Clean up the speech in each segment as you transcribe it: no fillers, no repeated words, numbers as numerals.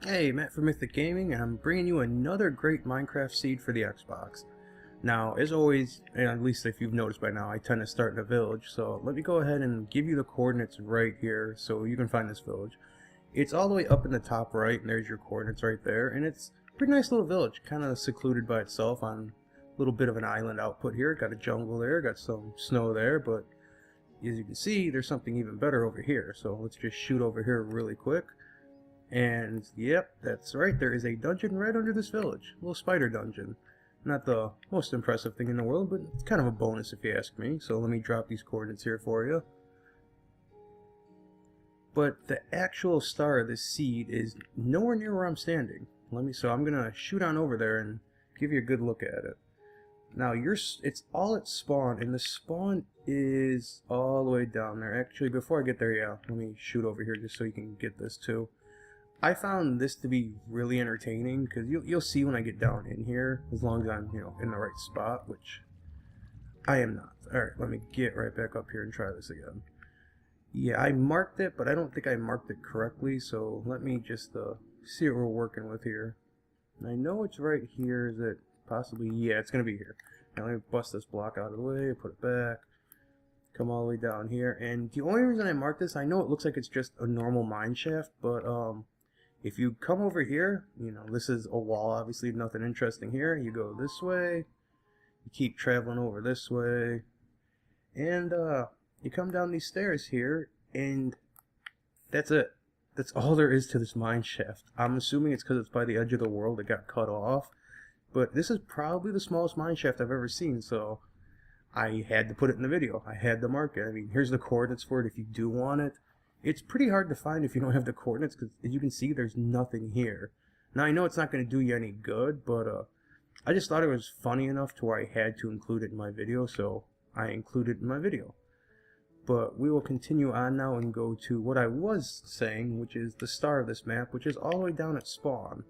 Hey, Matt from Mythic Gaming, and I'm bringing you another great Minecraft seed for the Xbox. Now, as always, and at least if you've noticed by now, I tend to start in a village, so let me go ahead and give you the coordinates right here so you can find this village. It's all the way up in the top right, and there's your coordinates right there, and it's a pretty nice little village, kind of secluded by itself on a little bit of an island output here. Got a jungle there, got some snow there, but as you can see, there's something even better over here, so let's just shoot over here really quick. And yep, that's right, there is a dungeon right under this village. A little spider dungeon. Not the most impressive thing in the world, but it's kind of a bonus if you ask me. So let me drop these coordinates here for you. But the actual star of this seed is nowhere near where I'm standing. So I'm gonna shoot on over there and give you a good look at it. Now it's all at spawn, and the spawn is all the way down there. Actually, before I get there, yeah, let me shoot over here just so you can get this too. I found this to be really entertaining because you'll see when I get down in here, as long as I'm in the right spot, which I am not. Alright, let me get right back up here and try this again. Yeah, I marked it, but I don't think I marked it correctly, so let me just see what we're working with here. And I know it's right here. Is it possibly? Yeah, it's going to be here. Now let me bust this block out of the way, put it back, come all the way down here. And the only reason I marked this, I know it looks like it's just a normal mine shaft, but if you come over here, this is a wall, obviously nothing interesting here. You go this way, you keep traveling over this way, and you come down these stairs here, and that's it. That's all there is to this mine shaft. I'm assuming it's because it's by the edge of the world, it got cut off, but this is probably the smallest mine shaft I've ever seen, so I had to put it in the video. I had to mark it. I mean, here's the coordinates for it if you do want it. It's pretty hard to find if you don't have the coordinates, because as you can see, there's nothing here. Now, I know it's not going to do you any good, but I just thought it was funny enough to where I had to include it in my video, so I included it in my video. But we will continue on now and go to what I was saying, which is the star of this map, which is all the way down at spawn.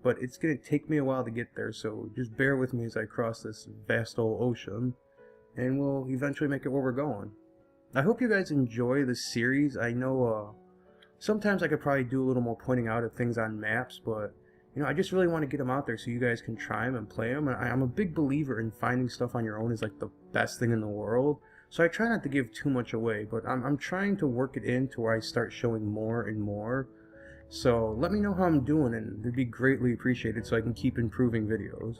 But it's going to take me a while to get there, so just bear with me as I cross this vast old ocean, and we'll eventually make it where we're going. I hope you guys enjoy this series. I know sometimes I could probably do a little more pointing out of things on maps, but I just really want to get them out there so you guys can try them and play them. And I'm a big believer in finding stuff on your own is like the best thing in the world. So I try not to give too much away, but I'm trying to work it in to where I start showing more and more. So let me know how I'm doing, and it'd be greatly appreciated so I can keep improving videos.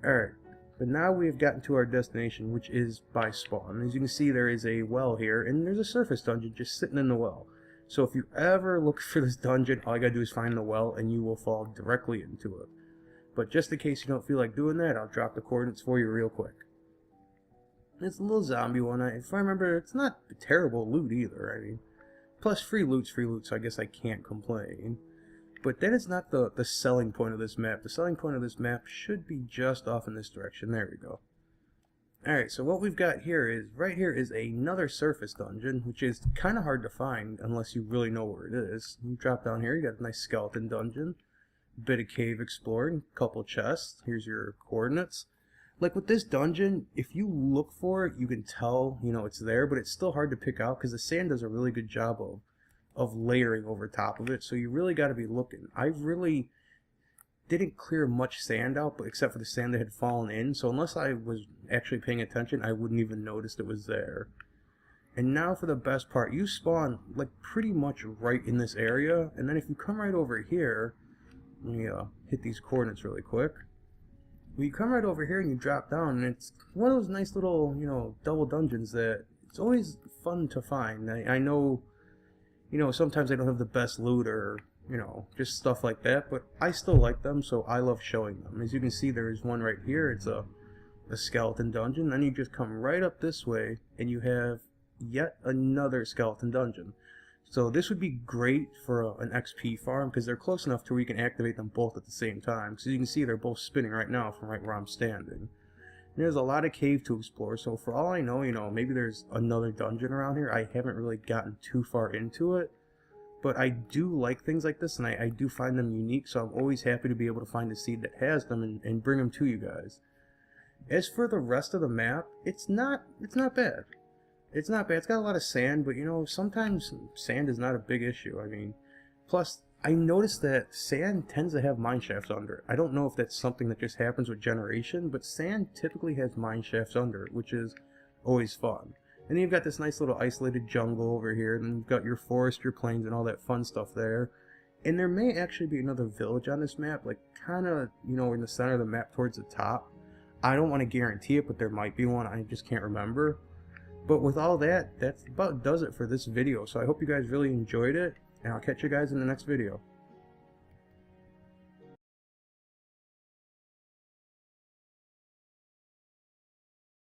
Alright. But now we have gotten to our destination, which is by spawn. As you can see, there is a well here, and there's a surface dungeon just sitting in the well. So if you ever look for this dungeon, all you gotta do is find the well, and you will fall directly into it. But just in case you don't feel like doing that, I'll drop the coordinates for you real quick. It's a little zombie one. If I remember, it's not terrible loot either. I mean, plus free loot's free loot, so I guess I can't complain. But that is not the selling point of this map. The selling point of this map should be just off in this direction. There we go. Alright, so what we've got here is, right here is another surface dungeon, which is kind of hard to find unless you really know where it is. You drop down here, you got a nice skeleton dungeon, bit of cave exploring, couple chests. Here's your coordinates. Like with this dungeon, if you look for it, you can tell, it's there, but it's still hard to pick out because the sand does a really good job of layering over top of it, so you really got to be looking. I really didn't clear much sand out, but except for the sand that had fallen in, so unless I was actually paying attention, I wouldn't even notice it was there. And now for the best part, you spawn like pretty much right in this area, and then if you come right over here, let me hit these coordinates really quick. Well, you come right over here and you drop down, and it's one of those nice little, double dungeons that it's always fun to find. I know sometimes they don't have the best loot or, just stuff like that, but I still like them, so I love showing them. As you can see, there is one right here. It's a skeleton dungeon. Then you just come right up this way, and you have yet another skeleton dungeon. So this would be great for an XP farm, because they're close enough to where you can activate them both at the same time. Because you can see they're both spinning right now from right where I'm standing. There's a lot of cave to explore, so for all I know, maybe there's another dungeon around here. I haven't really gotten too far into it, but I do like things like this, and I do find them unique, so I'm always happy to be able to find a seed that has them and bring them to you guys. As for the rest of the map, it's not bad. It's not bad. It's got a lot of sand, but sometimes sand is not a big issue. I mean, plus I noticed that sand tends to have mine shafts under it. I don't know if that's something that just happens with generation, but sand typically has mine shafts under it, which is always fun. And then you've got this nice little isolated jungle over here, and you've got your forest, your plains, and all that fun stuff there. And there may actually be another village on this map, like kind of, you know, in the center of the map towards the top. I don't want to guarantee it, but there might be one. I just can't remember. But with all that, that's about does it for this video. So I hope you guys really enjoyed it, and I'll catch you guys in the next video.